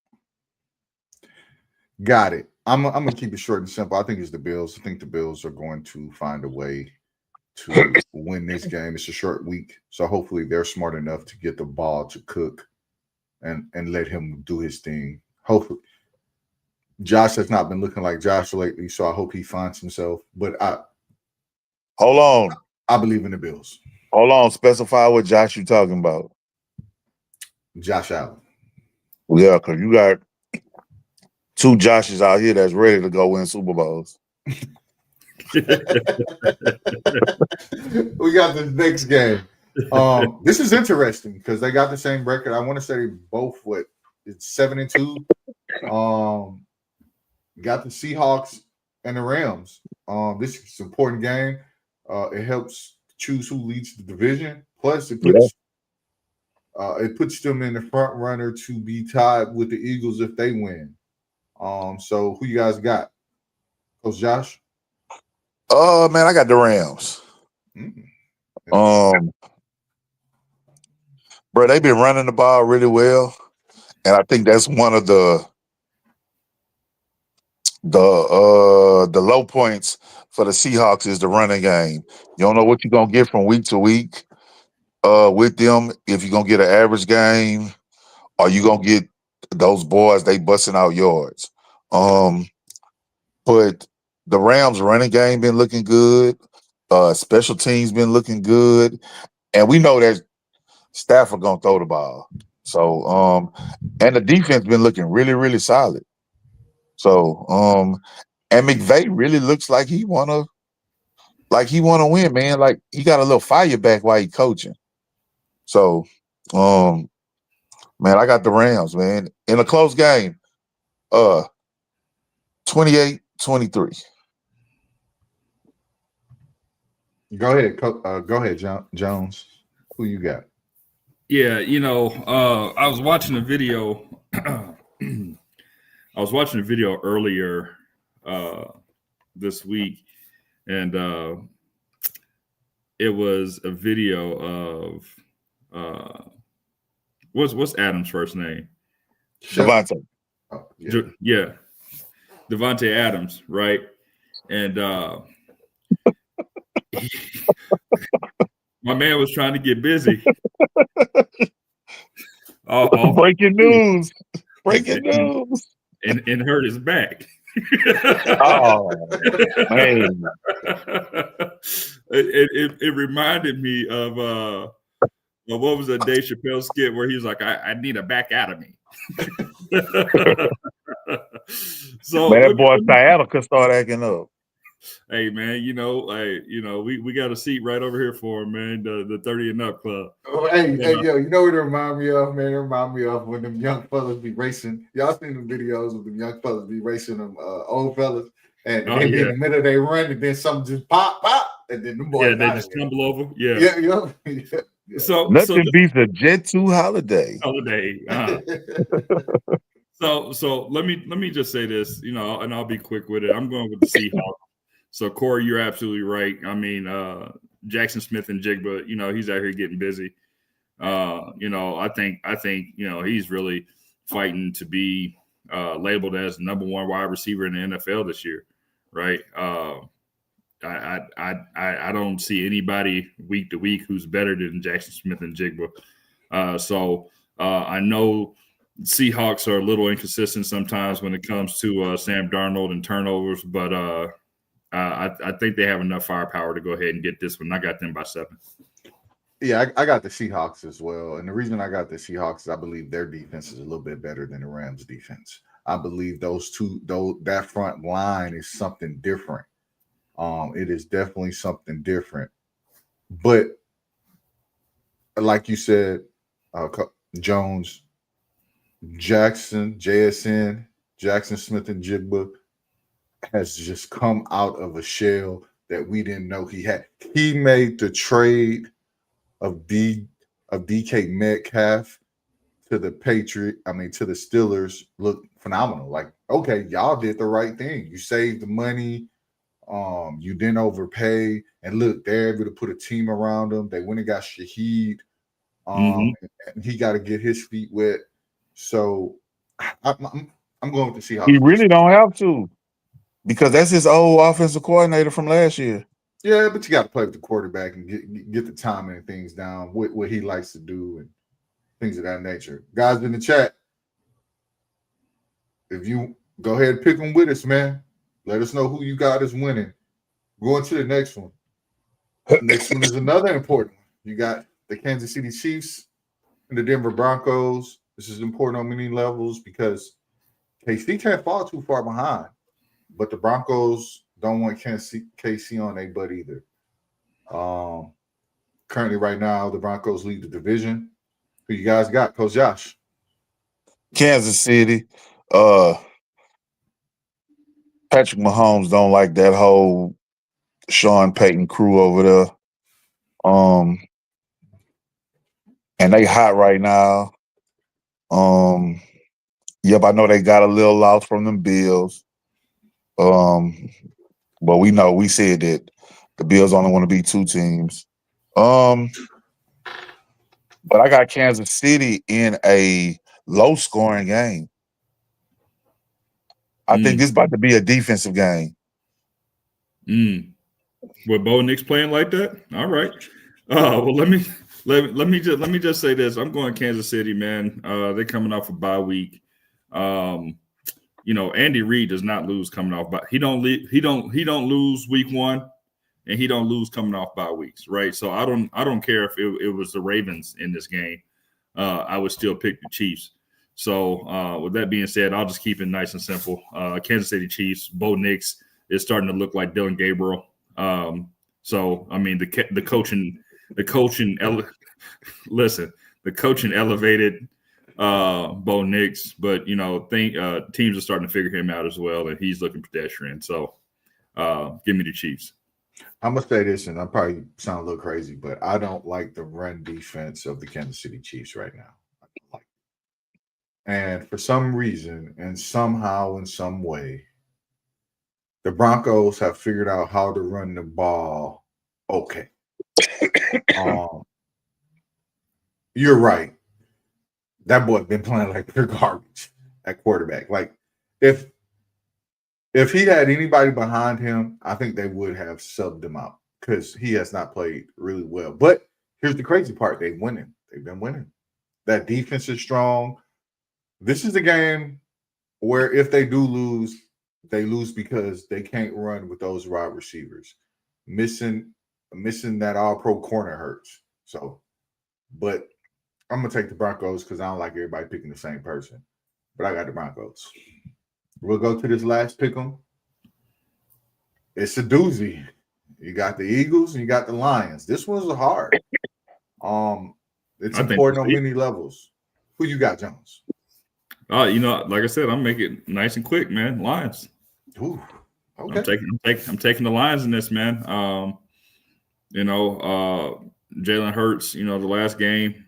Got it. I'm gonna keep it short and simple. I think it's the Bills. I think the Bills are going to find a way to win this game. It's a short week, so hopefully they're smart enough to get the ball to Cook and let him do his thing. Hopefully, Josh has not been looking like Josh lately, so I hope he finds himself. But Hold on. I believe in the Bills. Hold on. Specify what Josh you talking about. Josh Allen. Yeah, because you got 2 Joshes out here that's ready to go win Super Bowls. We got the next game. This is interesting because they got the same record. I want to say both it's 7-2. Got the Seahawks and the Rams. This is an important game. It helps choose who leads the division. Plus, it puts them in the front runner to be tied with the Eagles if they win. So who you guys got? Coach Josh? Man, I got the Rams. Bro, they've been running the ball really well, and I think that's one of the low points for the Seahawks is the running game. You don't know what you're gonna get from week to week with them. If you're gonna get an average game, or you gonna get those boys they busting out yards. But the Rams running game been looking good. Special teams been looking good, and we know that Stafford gonna throw the ball. So and the defense been looking really, really solid. So and McVay really looks like he wanna win, man. Like he got a little fire back while he coaching. So man, I got the Rams, man. In a close game, 28-23. Go ahead, Jones. Who you got? Yeah, I was watching a video. I was watching a video earlier this week, and it was a video of what's Adam's first name? Devontae. Oh, yeah. Yeah, Devontae Adams, right? And my man was trying to get busy. Breaking news. Breaking news. And hurt his back. Oh, man. It reminded me of what was that Dave Chappelle skit where he was like, I need a back out of me. So man, that boy sciatica start acting up. Hey man, we got a seat right over here for him, man. The 30 and up club. Oh, hey, yo, you know what it remind me of, man? It remind me of when them young fellas be racing. Y'all seen the videos of them young fellas be racing them old fellas, and they be in the middle of their run, and then something just pop, and then them boys they just tumble over. Yeah. Yeah. So nothing beats a Jet 2 holiday. So let me just say this, and I'll be quick with it. I'm going with the Seahawks. So Corey, you're absolutely right. I mean, Jackson Smith and Jigba, he's out here getting busy. I think he's really fighting to be labeled as the number one wide receiver in the NFL this year, right? I don't see anybody week to week who's better than Jackson Smith and Jigba. So I know Seahawks are a little inconsistent sometimes when it comes to Sam Darnold and turnovers, but I think they have enough firepower to go ahead and get this one. I got them by 7. Yeah, I got the Seahawks as well. And the reason I got the Seahawks is I believe their defense is a little bit better than the Rams' defense. I believe that front line is something different. It is definitely something different. But like you said, Jones, JSN, Jackson Smith and Jigba has just come out of a shell that we didn't know he had. He made the trade of DK Metcalf to the to the Steelers look phenomenal. Like, okay, y'all did the right thing. You saved the money. You didn't overpay. And look, they're able to put a team around him. They went and got Shaheed. And he got to get his feet wet. So I'm going with the Seahawks. He really don't have to, because that's his old offensive coordinator from last year. Yeah, but you got to play with the quarterback and get the timing and things down, what he likes to do and things of that nature. Guys in the chat, if you go ahead and pick them with us, man, let us know who you got is winning. Going to the next one. Next one is another important one. You got the Kansas City Chiefs and the Denver Broncos. This is important on many levels because KC can't fall too far behind, but the Broncos don't want KC on their butt either. Currently, right now, the Broncos lead the division. Who you guys got, Coach Josh? Kansas City. Patrick Mahomes don't like that whole Sean Payton crew over there. And they hot right now. Yep, I know they got a little loss from them Bills. But we said that the Bills only want to be 2 teams. But I got Kansas City in a low-scoring game. I think this is about to be a defensive game. With Bo Nix playing like that? All right. Well, let me just say this. I'm going Kansas City, man. They're coming off a bye week. Andy Reid does not lose coming off bye. He don't lose week 1, and he don't lose coming off bye weeks, right? So I don't care if it was the Ravens in this game. I would still pick the Chiefs. So with that being said, I'll just keep it nice and simple. Kansas City Chiefs. Bo Nix is starting to look like Dylan Gabriel. So I mean the coaching elevated Bo Nix, but teams are starting to figure him out as well, and he's looking pedestrian. So give me the Chiefs. I'm gonna say this, and I probably sound a little crazy, but I don't like the run defense of the Kansas City Chiefs right now. I don't like it. And for some reason, and somehow, in some way, the Broncos have figured out how to run the ball. Okay. You're right. That boy been playing like pure garbage at quarterback. Like if he had anybody behind him, I think they would have subbed him out because he has not played really well. But here's the crazy part: they've winning. They've been winning. That defense is strong. This is a game where if they do lose, they lose because they can't run with those wide receivers. Missing that all-pro corner hurts. So, but I'm gonna take the Broncos because I don't like everybody picking the same person. But I got the Broncos. We'll go to this last pick 'em. It's a doozy. You got the Eagles and you got the Lions. This one's hard. It's important on many levels. Who you got, Jones? Like I said, I'm making it nice and quick, man. Lions. Ooh, okay. I'm taking the Lions in this, man. Jalen Hurts, the last game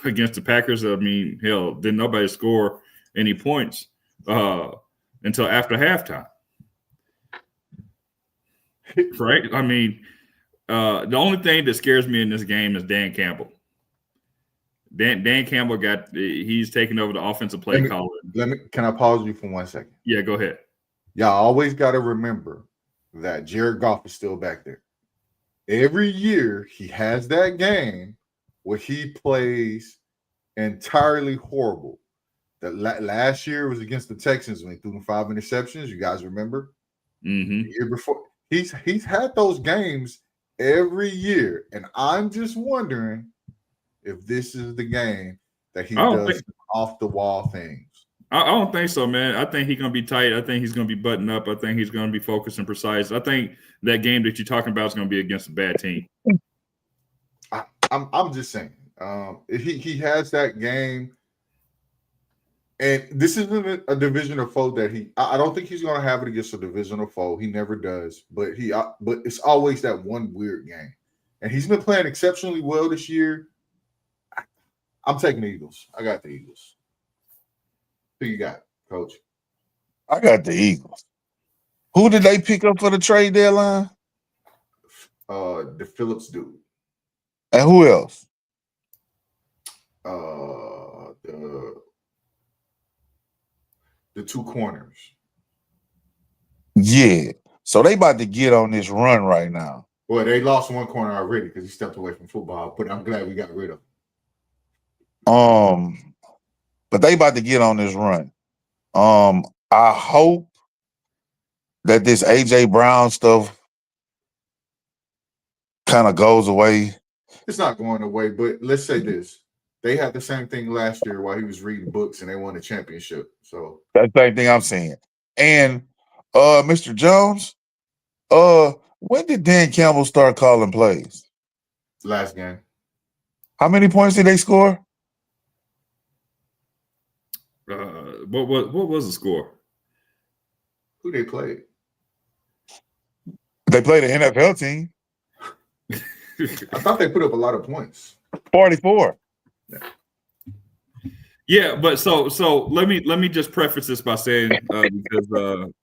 against the Packers, I mean, hell, didn't nobody score any points until after halftime. Right? I mean, the only thing that scares me in this game is Dan Campbell. Dan Campbell he's taking over the offensive play caller. Can I pause you for 1 second? Yeah, go ahead. Y'all always got to remember that Jared Goff is still back there. Every year he has that game where he plays entirely horrible. That last year was against the Texans when he threw them 5 interceptions. You guys remember? Mm-hmm. The year before, he's had those games every year, and I'm just wondering if this is the game that he does off the wall things. I don't think so, man. I think he's going to be tight. I think he's going to be buttoned up. I think he's going to be focused and precise. I think that game that you're talking about is going to be against a bad team. I'm just saying. He has that game, and this isn't a divisional foe that I don't think he's going to have it against a divisional foe. He never does, but it's always that one weird game, and he's been playing exceptionally well this year. I'm taking the Eagles. I got the Eagles. Who you got, Coach? I got the Eagles. Who did they pick up for the trade deadline? The Phillips dude. And who else? The two corners. Yeah. So they about to get on this run right now. Well, they lost one corner already because he stepped away from football, but I'm glad we got rid of him. But they about to get on this run. I hope that this AJ Brown stuff kind of goes away. It's not going away, but let's say this. They had the same thing last year while he was reading books and they won a championship. So that's the same thing I'm saying. And Mr. Jones, when did Dan Campbell start calling plays? Last game. How many points did they score? What was the score? Who they played? They played an NFL team. I thought they put up a lot of points. 44. Yeah, but so let me just preface this by saying because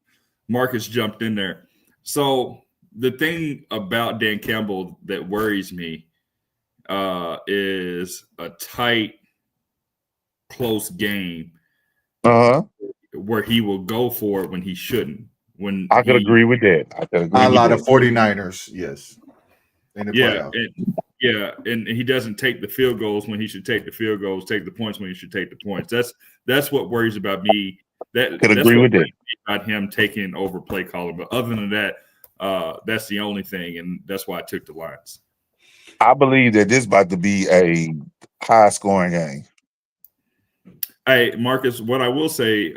Marcus jumped in there. So the thing about Dan Campbell that worries me is a tight, close game. Where he will go for it when he shouldn't. When I could agree with that. A lot of 49ers, yes. In the playoff. And he doesn't take the field goals when he should take the field goals, take the points when he should take the points. That's what worries about me. That's agree with that. About him taking over play calling. But other than that, that's the only thing, and that's why I took the Lions. I believe that this is about to be a high scoring game. Hey, Marcus, what I will say,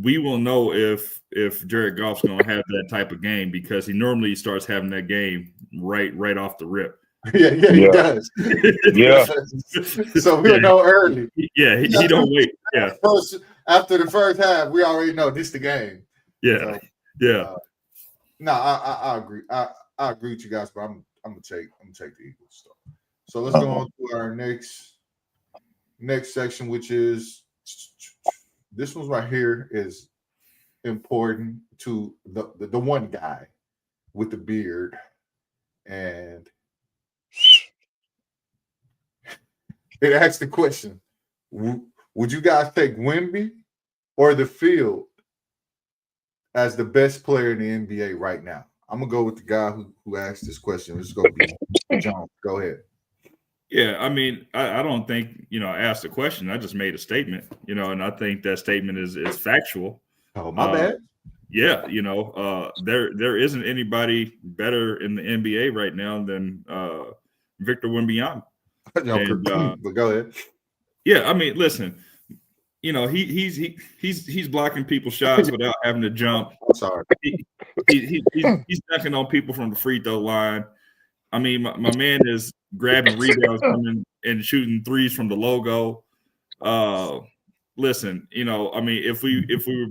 we will know if Jared Goff's going to have that type of game because he normally starts having that game right off the rip. Yeah, he does. Yeah. So we'll know early. Yeah, he don't wait. Yeah. After the first half, we already know this is the game. Yeah. No, I agree. I agree with you guys, but I'm gonna take the Eagles stuff. So let's go on to our next section, which is this one right here is important to the one guy with the beard, and it asks the question: would you guys take Wemby or the field as the best player in the NBA right now? I'm gonna go with the guy who asked this question. It's gonna be John. Go ahead. Yeah, I mean, I don't think I asked a question. I just made a statement, and I think that statement is factual. Oh, my bad. Yeah, there isn't anybody better in the NBA right now than Victor Wembanyama. But go ahead. Yeah, I mean, listen, he's blocking people's shots without having to jump. Sorry, he's dunking on people from the free throw line. I mean, my man is grabbing rebounds, coming and shooting threes from the logo. Listen, I mean, if we were,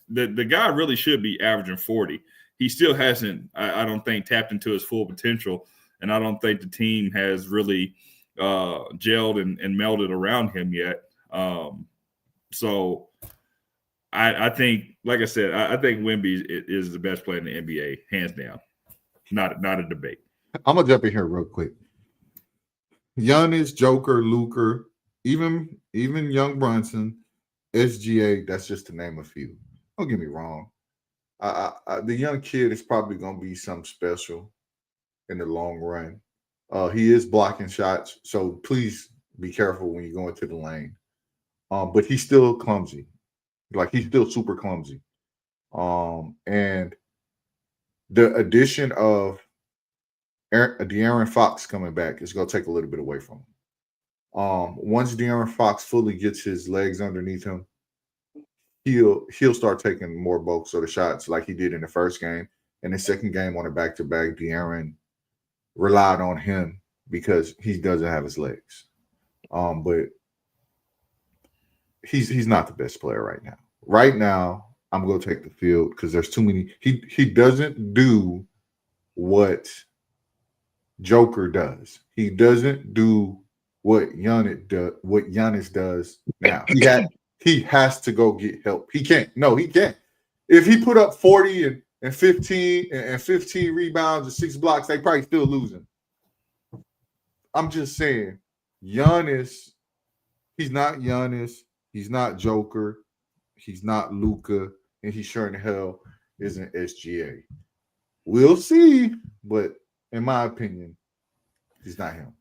the guy really should be averaging 40. He still hasn't, I don't think, tapped into his full potential, and I don't think the team has really gelled and melded around him yet. So I think, like I said, I think Wemby is the best player in the NBA, hands down. Not a debate. I'm gonna jump in here real quick. Giannis, Joker, Luka, even Young Brunson, SGA. That's just to name a few. Don't get me wrong. The young kid is probably gonna be something special in the long run. He is blocking shots, so please be careful when you go into the lane. But he's still clumsy. Like, he's still super clumsy. And the addition of De'Aaron Fox coming back is going to take a little bit away from him. Once De'Aaron Fox fully gets his legs underneath him, he'll start taking more bulk sort of shots like he did in the first game. And the second game on a back-to-back, De'Aaron relied on him because he doesn't have his legs. But he's not the best player right now. Right now, I'm going to take the field because there's too many. He doesn't do what Joker does. He doesn't do what Giannis does now. He has to go get help. He can't. No, he can't. If he put up 40 and 15 rebounds and 6 blocks, they probably still losing. I'm just saying, Giannis, he's not Giannis. He's not Joker. He's not Luka. And he sure in hell isn't SGA. We'll see, but in my opinion, he's not him.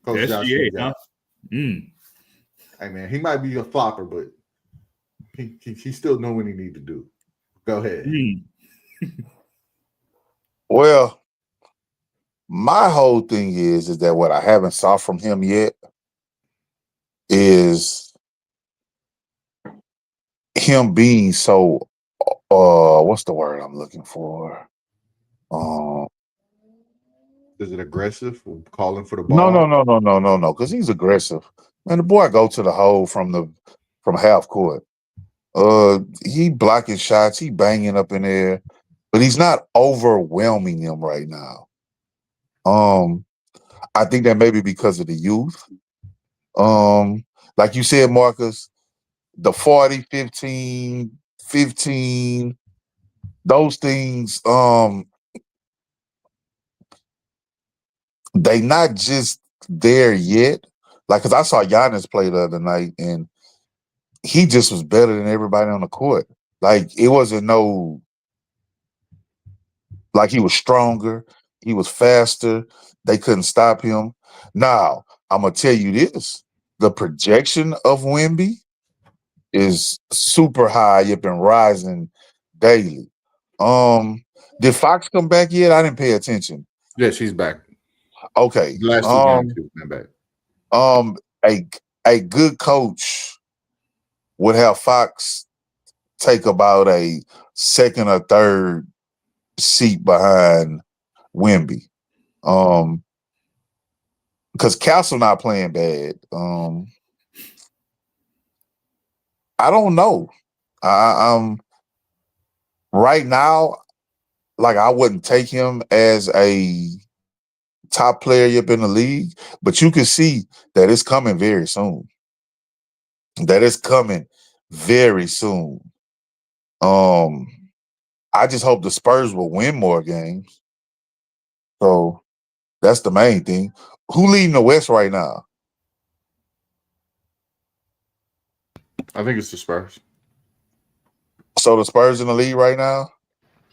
Coach SGA, huh? Hey, man, he might be a flopper, but he still know what he need to do. Go ahead. Well, my whole thing is that what I haven't saw from him yet is him being so what's the word I'm looking for? Is it aggressive? Calling for the ball? No, because he's aggressive. Man, the boy go to the hole from half court. He blocking shots, he banging up in there, but he's not overwhelming them right now. I think that maybe because of the youth. Like you said, Marcus, the 40, 15, those things, they not just there yet. Like, because I saw Giannis play the other night, and he just was better than everybody on the court. Like, it wasn't like he was stronger, he was faster, they couldn't stop him. Now, I'm going to tell you this. The projection of Wemby is super high up and rising daily. Did Fox come back yet? I didn't pay attention. Yes, he's back. Okay. The last 2 games he was back. A good coach would have Fox take about a second or third seat behind Wemby. Because Castle not playing bad. I don't know. I'm right now, like I wouldn't take him as a top player up in the league, but you can see that it's coming very soon. That it's coming very soon. I just hope the Spurs will win more games. So that's the main thing. Who leading the West right now? I think it's the Spurs. So the Spurs in the lead right now?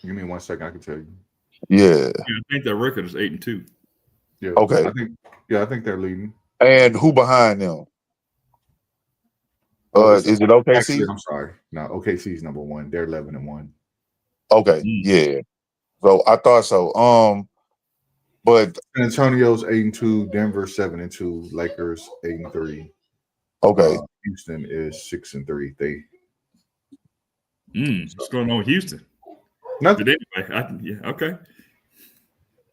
Give me 1 second, I can tell you. Yeah. I think their record is 8-2. Yeah. Okay. I think they're leading. And who behind them? Is it OKC? Actually, I'm sorry. No, OKC is number 1. They're 11-1. Okay. Yeah. So I thought so. But San Antonio's 8-2, Denver 7-2, Lakers 8-3. okay. Houston is 6-3. What's going on with Houston? Nothing. But anyway, okay.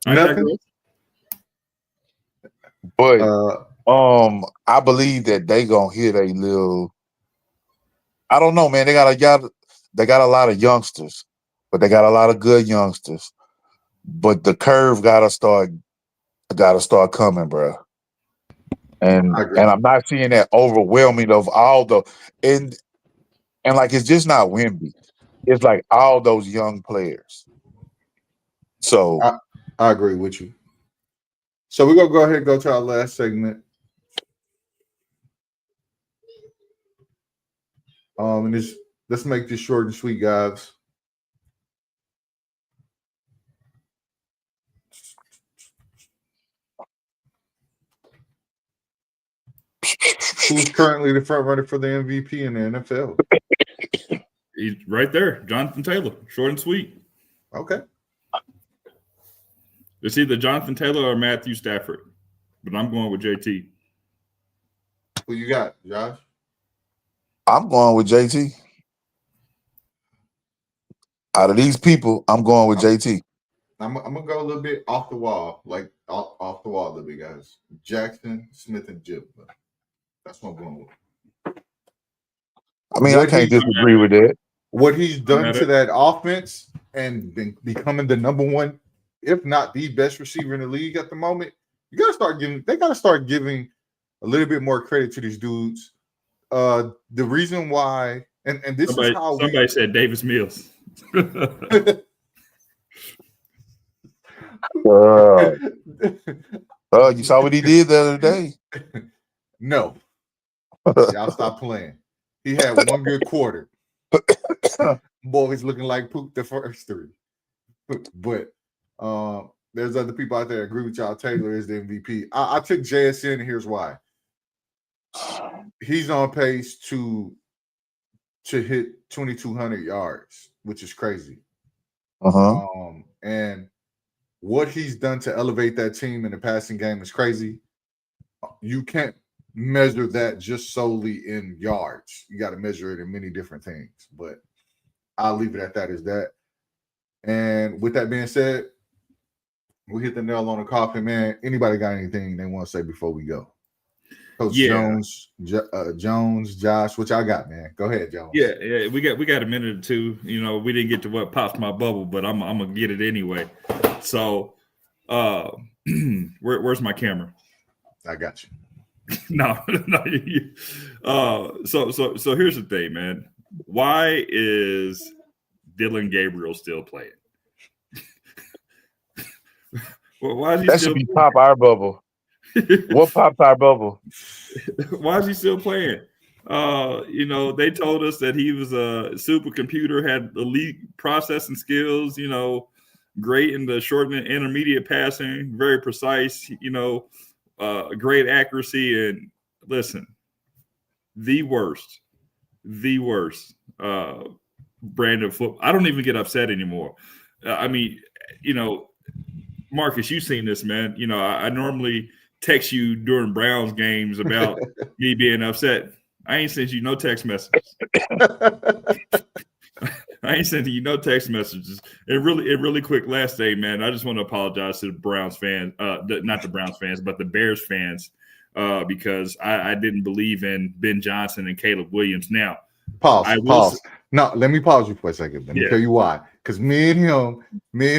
Nothing. But I believe that they gonna hit a little. I don't know, man. They got a lot of youngsters, but they got a lot of good youngsters. But the curve gotta start coming, bro. And I'm not seeing that overwhelming of all the and like it's just not Wemby. It's like all those young players. So I agree with you. So we're gonna go ahead and go to our last segment. And let's make this short and sweet, guys. Who's currently the front runner for the MVP in the NFL? He's right there, Jonathan Taylor. Short and sweet. Okay. It's either Jonathan Taylor or Matthew Stafford, but I'm going with JT. Who you got, Josh? I'm going with JT. Out of these people, I'm going with JT. I'm gonna go a little bit off the wall, like off the wall a little bit, guys. Jackson, Smith, and Jib. That's what I'm going with. I mean, I can't disagree with that. What he's done to that offense and been becoming the number 1, if not the best receiver in the league at the moment, they gotta start giving a little bit more credit to these dudes. The reason why, and this is how somebody said Davis Mills. You saw what he did the other day. No. Y'all stop playing. He had one good quarter. Boys looking like poop the first 3. But there's other people out there that agree with y'all. Taylor is the MVP. I took JSN, and here's why. He's on pace to hit 2,200 yards, which is crazy. And what he's done to elevate that team in the passing game is crazy. You can't measure that just solely in yards. You got to measure it in many different things. But I'll leave it at that as that. And with that being said, we hit the nail on the coffin, man. Anybody got anything they want to say before we go? Coach Jones, Josh, what y'all got, man? Go ahead, Jones. Yeah, we got a minute or two. You know, we didn't get to what pops my bubble, but I'm gonna get it anyway. So, where's my camera? I got you. No. So here's the thing, man. Why is Dylan Gabriel still playing? Well, why is he that still should be pop our bubble. What popped our bubble? Why is he still playing? You know, they told us that he was a supercomputer, had elite processing skills, you know, great in the short and intermediate passing, very precise, you know, great accuracy. And listen, the worst brand of football. I don't even get upset anymore. I mean, you know, Marcus, you've seen this, man. You know, I normally text you during Browns games about me being upset. I ain't sent you no text messages. I ain't sending you no text messages. And really quick last day, man, I just want to apologize to the Browns fans, not the Browns fans, but the Bears fans, because I didn't believe in Ben Johnson and Caleb Williams. Now, pause. No, let me pause you for a second. Let me tell you why. Because me and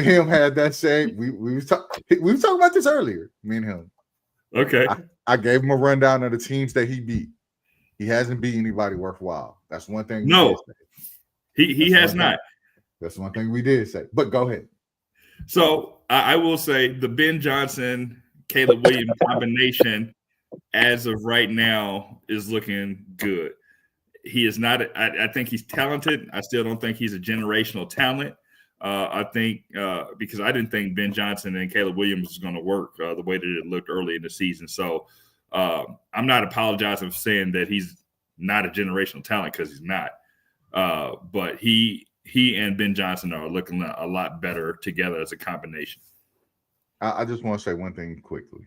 him had that same. We were talking about this earlier. Me and him. Okay. I gave him a rundown of the teams that he beat. He hasn't beat anybody worthwhile. That's one thing. No, he has not. That's one thing we did say. But go ahead. So I will say the Ben Johnson, Caleb Williams combination as of right now is looking good. He is not. I think he's talented. I still don't think he's a generational talent. I think because I didn't think Ben Johnson and Caleb Williams was going to work the way that it looked early in the season. So I'm not apologizing for saying that he's not a generational talent because he's not. But he and Ben Johnson are looking a lot better together as a combination. I just want to say one thing quickly.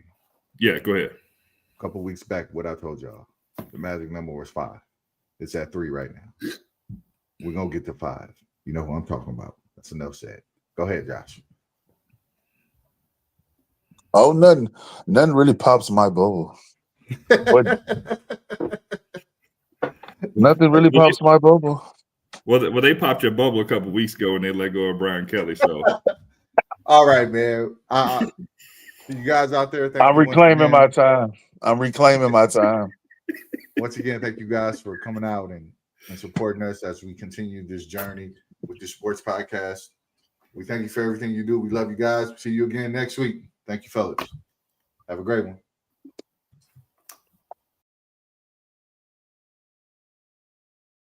Yeah, go ahead. A couple weeks back, what I told y'all, the magic number was 5. It's at 3 right now. We're going to get to 5. You know who I'm talking about. That's enough said. Go ahead, Josh. Oh, nothing really pops my bubble. Nothing really pops my bubble. Well, they popped your bubble a couple weeks ago when they let go of Brian Kelly. So, all right, man. You guys out there, I'm reclaiming my time. Once again, thank you guys for coming out and supporting us as we continue this journey with the sports podcast. We thank you for everything you do. We love you guys. See you again next week. Thank you, fellas. Have a great one.